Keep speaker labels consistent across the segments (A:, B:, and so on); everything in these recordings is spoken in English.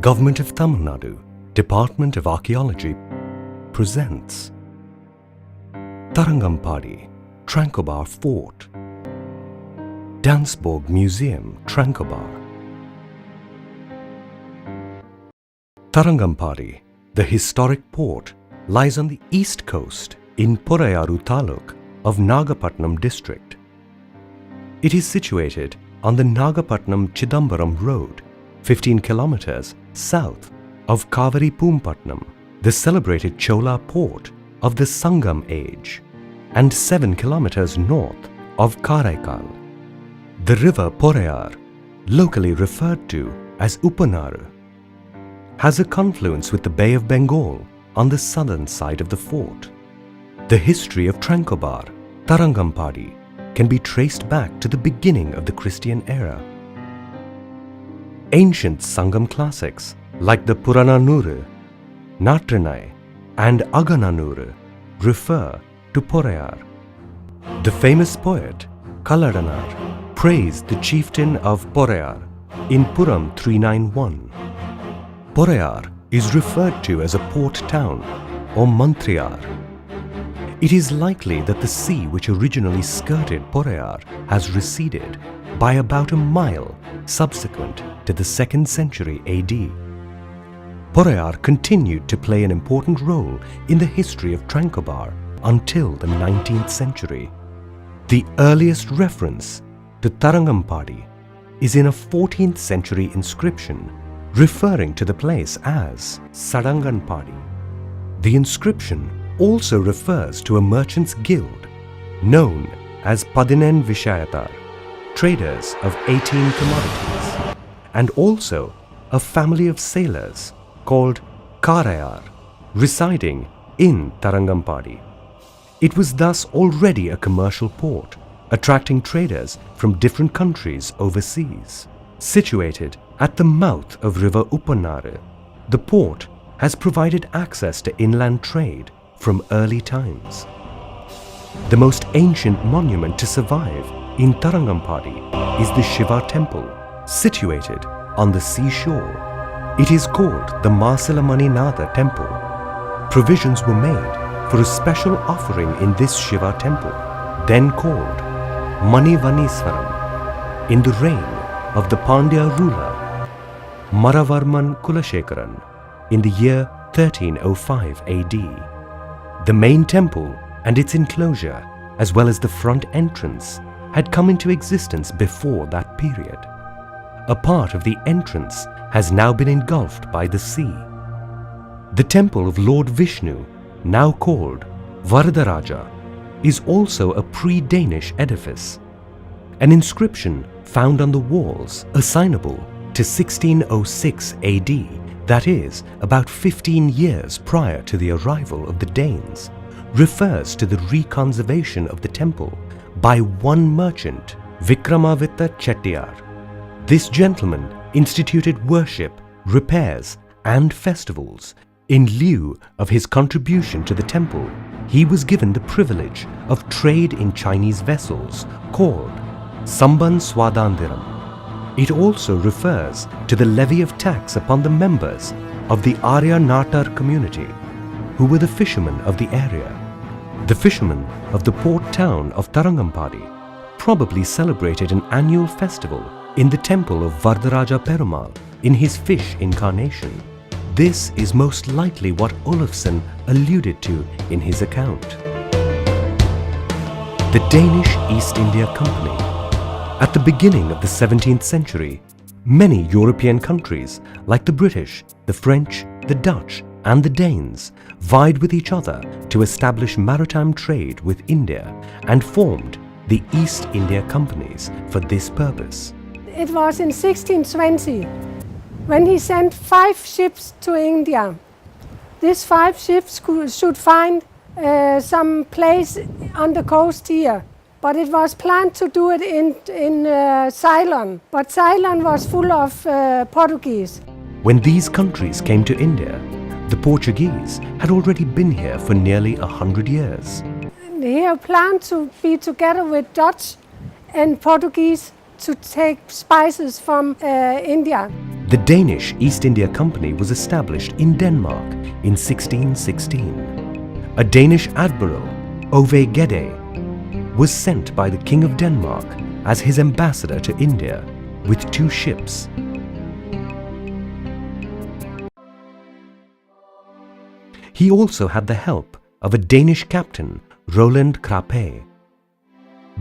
A: Government of Tamil Nadu, Department of Archaeology presents Tharangampadi, Tranquebar Fort, Dansborg Museum, Tranquebar. Tharangampadi, the historic port, lies on the east coast in Poraiyar taluk of Nagapattinam district. It is situated on the Nagapattinam-Chidambaram road, 15 kilometers south of Kavaripumpatnam, the celebrated Chola port of the Sangam age, and 7 kilometers north of Karaikal. The river Poraiyar, locally referred to as Uppanaaru, has a confluence with the Bay of Bengal on the southern side of the fort. The history of Tranquebar, Tharangampadi, can be traced back to the beginning of the Christian era. Ancient Sangam classics like the Purananooru, Natrinai and Agananooru refer to Poraiyar. The famous poet Kalladanar praised the chieftain of Poraiyar in Puram 391. Poraiyar is referred to as a port town or Mantriyar. It is likely that the sea which originally skirted Poraiyar has receded by about a mile subsequent to the 2nd century AD. Poraiyar continued to play an important role in the history of Tranquebar until the 19th century. The earliest reference to Tharangampadi is in a 14th century inscription referring to the place as Sadanganpadi. The inscription also refers to a merchants' guild known as Padinen Vishayatar, traders of 18 commodities, and also a family of sailors called Poraiyar residing in Tharangampadi. It was thus already a commercial port, attracting traders from different countries overseas. Situated at the mouth of river Uppanaaru, the port has provided access to inland trade from early times. The most ancient monument to survive in Tharangampadi is the Shiva Temple, situated on the seashore. It is called the Marsilamaninath Temple. Provisions were made for a special offering in this Shiva Temple, then called Manivaniswaram, in the reign of the Pandya ruler Maravarman Kulashekaran in the year 1305 AD. The main temple and its enclosure, as well as the front entrance, had come into existence before that period. A part of the entrance has now been engulfed by the sea. The temple of Lord Vishnu, now called Varadaraja, is also a pre-Danish edifice. An inscription found on the walls assignable to 1606 AD, that is, about 15 years prior to the arrival of the Danes, refers to the reconservation of the temple by one merchant, Vikramavitha Chettiar. This gentleman instituted worship, repairs and festivals. In lieu of his contribution to the temple, he was given the privilege of trade in Chinese vessels called Samban Swadandiram. It also refers to the levy of tax upon the members of the Arya Natar community, who were the fishermen of the area. The fishermen of the port town of Tharangampadi probably celebrated an annual festival in the temple of Vardaraja Perumal in his fish incarnation. This is most likely what Olafsson alluded to in his account. The Danish East India Company. At the beginning of the 17th century, many European countries like the British, the French, the Dutch and the Danes vied with each other to establish maritime trade with India and formed the East India Companies for this purpose.
B: It was in 1620 when he sent 5 ships to India. These 5 ships should find some place on the coast here. But it was planned to do it in Ceylon. But Ceylon was full of Portuguese.
A: When these countries came to India, the Portuguese had already been here for nearly 100 years.
B: He had planned to be together with Dutch and Portuguese to take spices from India.
A: The Danish East India Company was established in Denmark in 1616. A Danish admiral, Ove Gede, was sent by the King of Denmark as his ambassador to India with 2 ships. He also had the help of a Danish captain, Roland Krapé.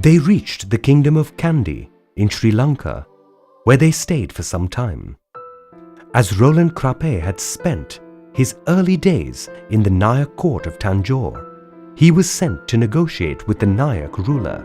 A: They reached the kingdom of Kandy in Sri Lanka, where they stayed for some time. As Roland Krapé had spent his early days in the Nayak court of Tanjore, he was sent to negotiate with the Nayak ruler,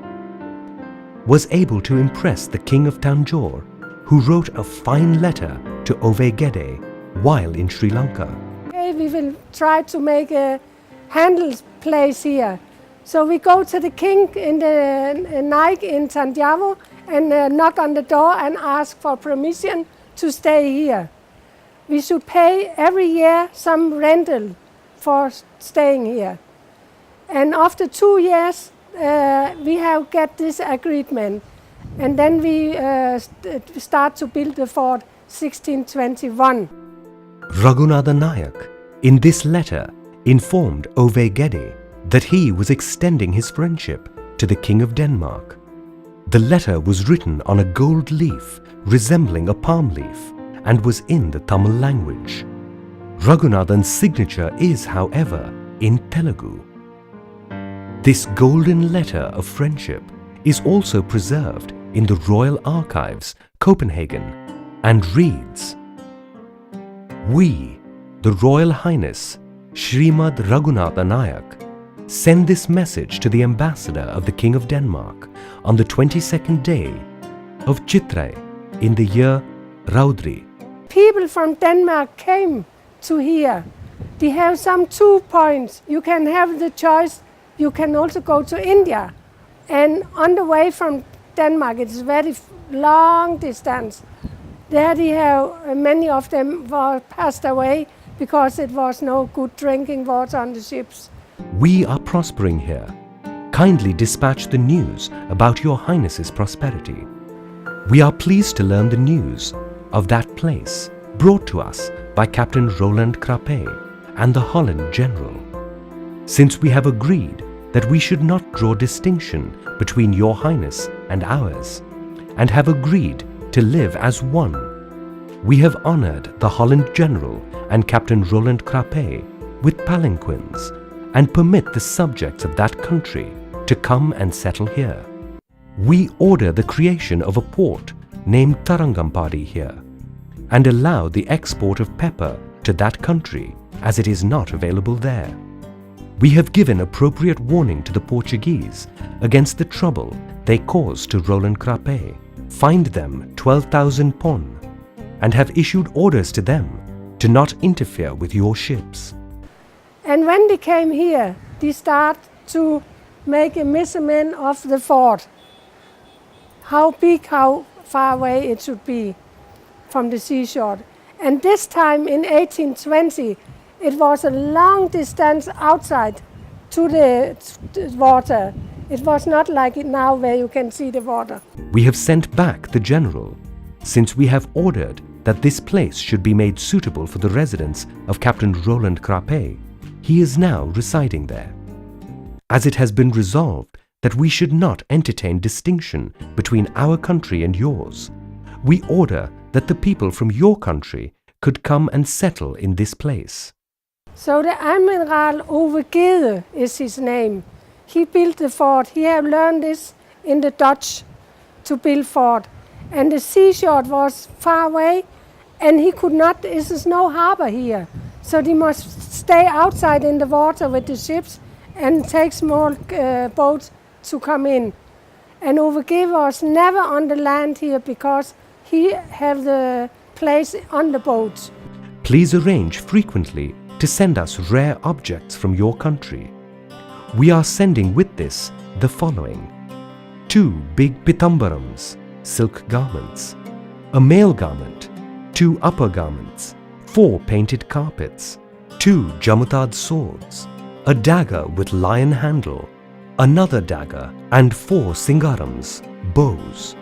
A: was able to impress the king of Tanjore, who wrote a fine letter to Ove Gede while in Sri Lanka.
B: Okay, we will try to make a handle place here. So we go to the king in the Naik in Tanjore and knock on the door and ask for permission to stay here. We should pay every year some rental for staying here. And after 2 years, we have get this agreement. And then we start to build the fort 1621.
A: Raghunatha Nayak, in this letter, informed Ove Gede that he was extending his friendship to the King of Denmark. The letter was written on a gold leaf resembling a palm leaf and was in the Tamil language. Raghunathan's signature is, however, in Telugu. This golden letter of friendship is also preserved in the Royal Archives, Copenhagen, and reads, "We, the Royal Highness Srimad Raghunatha Nayak, send this message to the ambassador of the King of Denmark on the 22nd day of Chitrai in the year Raudri."
B: People from Denmark came to here. They have some 2 points. You can have the choice. You can also go to India. And on the way from Denmark, it's very long distance. There they have, many of them were passed away because it was no good drinking water on the ships.
A: We are prospering here. Kindly dispatch the news about your Highness's prosperity. We are pleased to learn the news of that place brought to us by Captain Roland Krapé and the Holland General. Since we have agreed that we should not draw distinction between your Highness and ours, and have agreed to live as one, we have honored the Holland General and Captain Roland Krapé with palanquins and permit the subjects of that country to come and settle here. We order the creation of a port named Tarangampadi here and allow the export of pepper to that country as it is not available there. We have given appropriate warning to the Portuguese against the trouble they caused to Roland Krapé, fined them 12,000 pon, and have issued orders to them to not interfere with your ships.
B: And when they came here, they start to make a measurement of the fort. How big, how far away it should be from the seashore. And this time in 1820, it was a long distance outside to the water. It was not like it now where you can see the water.
A: We have sent back the general, since we have ordered that this place should be made suitable for the residence of Captain Roland Krapé. He is now residing there. As it has been resolved that we should not entertain distinction between our country and yours, we order that the people from your country could come and settle in this place.
B: So the Admiral Ove Gede is his name. He built the fort. He had learned this in the Dutch to build fort. And the seashore was far away and he could not, there is no harbor here. So they must stay outside in the water with the ships and take small boats to come in. And Ove Gede was never on the land here because he had the place on the boat.
A: Please arrange frequently to send us rare objects from your country. We are sending with this the following: 2 big pitambarams, silk garments, a male garment, 2 upper garments, 4 painted carpets, 2 jamutad swords, a dagger with lion handle, another dagger, and 4 singarams, bows.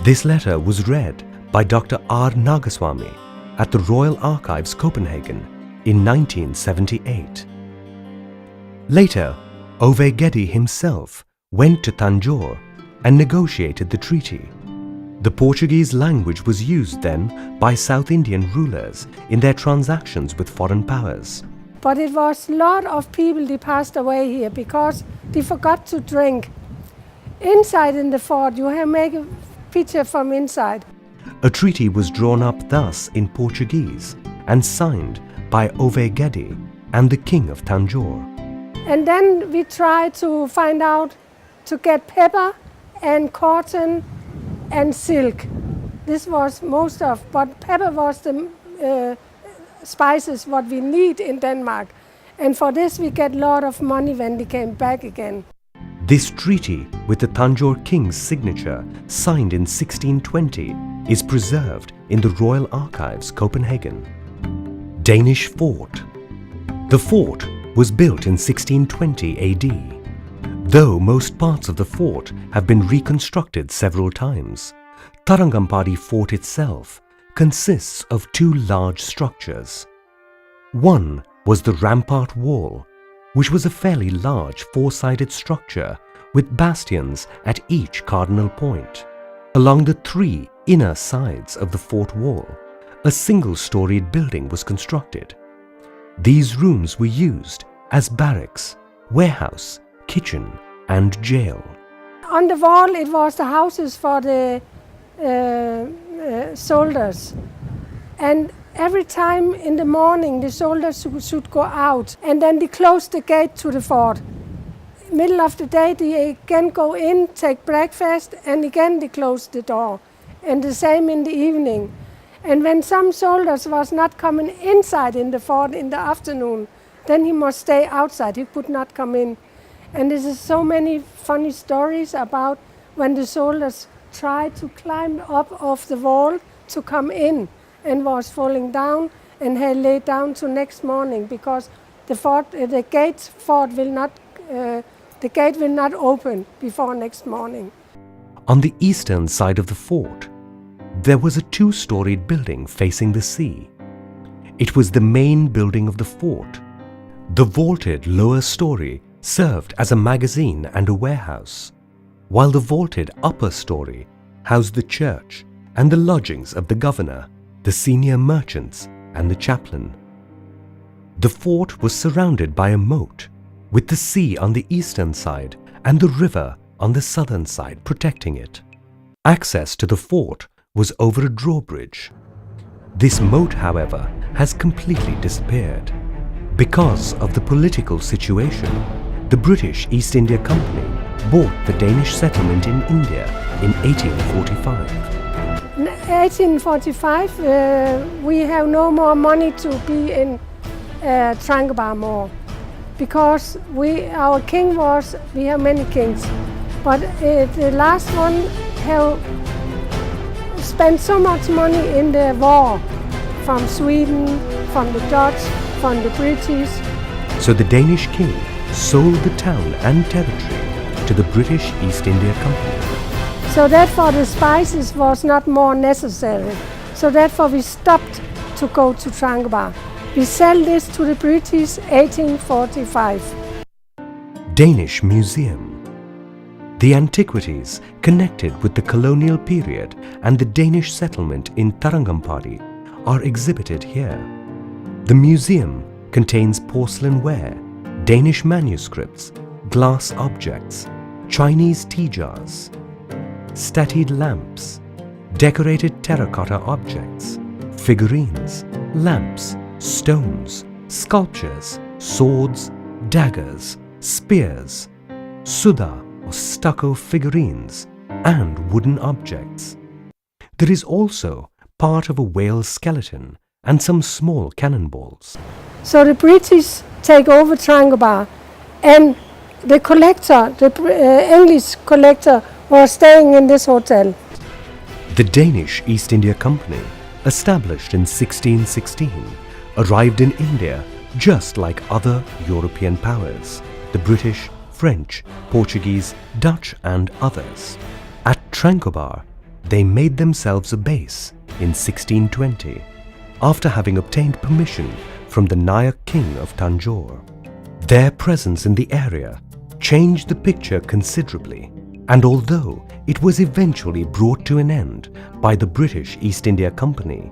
A: This letter was read by Dr. R. Nagaswamy at the Royal Archives, Copenhagen in 1978. Later, Ove Gedde himself went to Tanjore and negotiated the treaty. The Portuguese language was used then by South Indian rulers in their transactions with foreign powers.
B: But it was a lot of people that passed away here because they forgot to drink. Inside in the fort, you have make a picture from inside.
A: A treaty was drawn up thus in Portuguese and signed by Ove Gedde and the King of Tanjore.
B: And then we tried to find out to get pepper and cotton and silk. This was most of, but pepper was the spices what we need in Denmark. And for this we get a lot of money when we came back again.
A: This treaty, with the Tanjore King's signature, signed in 1620, is preserved in the Royal Archives, Copenhagen. Danish Fort. The fort was built in 1620 AD. Though most parts of the fort have been reconstructed several times, Tarangampadi Fort itself consists of two large structures. One was the rampart wall, which was a fairly large four-sided structure with bastions at each cardinal point. Along the three inner sides of the fort wall, a single-storied building was constructed. These rooms were used as barracks, warehouse, kitchen and jail.
B: On the wall it was the houses for the soldiers. And every time in the morning the soldiers should go out and then they closed the gate to the fort. Middle of the day they again go in, take breakfast and again they close the door. And the same in the evening. And when some soldiers was not coming inside in the fort in the afternoon, then he must stay outside, he could not come in. And there is so many funny stories about when the soldiers tried to climb up off the wall to come in and was falling down and had laid down to next morning because the gate will not open before next morning.
A: On the eastern side of the fort, there was a two-storied building facing the sea. It was the main building of the fort. The vaulted lower story served as a magazine and a warehouse, while the vaulted upper story housed the church and the lodgings of the governor, the senior merchants and the chaplain. The fort was surrounded by a moat, with the sea on the eastern side and the river on the southern side protecting it. Access to the fort was over a drawbridge. This moat, however, has completely disappeared. Because of the political situation, the British East India Company bought the Danish settlement in India in 1845.
B: In 1845, we have no more money to be in Tranquebar more. Because our king was, we have many kings, but the last one have spent so much money in the war from Sweden, from the Dutch, from the British.
A: So the Danish king sold the town and territory to the British East India Company.
B: So therefore the spices was not more necessary. So therefore we stopped to go to Tranquebar. We sell this to the British 1845.
A: Danish Museum. The antiquities connected with the colonial period and the Danish settlement in Tarangampadi are exhibited here. The museum contains porcelain ware, Danish manuscripts, glass objects, Chinese tea jars, statued lamps, decorated terracotta objects, figurines, lamps, stones, sculptures, swords, daggers, spears, sudha or stucco figurines, and wooden objects. There is also part of a whale skeleton and some small cannonballs.
B: So the British take over Tranquebar, and the collector, the English collector, was staying in this hotel.
A: The Danish East India Company, established in 1616, arrived in India just like other European powers, the British, French, Portuguese, Dutch and others. At Tranquebar, they made themselves a base in 1620, after having obtained permission from the Nayak king of Tanjore. Their presence in the area changed the picture considerably, and although it was eventually brought to an end by the British East India Company,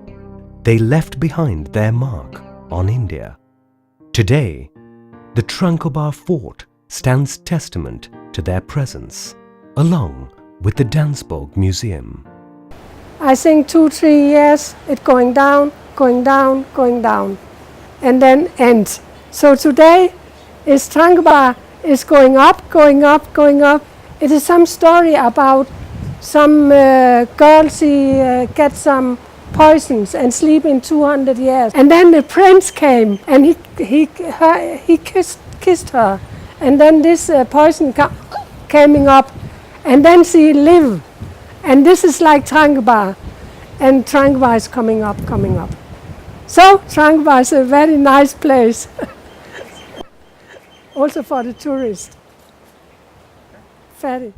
A: they left behind their mark on India. Today, the Tranquebar fort stands testament to their presence, along with the Dansborg Museum.
B: I think 2-3 years it going down, going down, going down, and then ends. So today is Tranquebar is going up, going up, going up. It is some story about some girls he get some poisons and sleep in 200 years. And then the prince came and he kissed her. And then this poison came up, and then she lived. And this is like Tranquebar, and Tranquebar is coming up, coming up. So Tranquebar is a very nice place, also for the tourists. Very.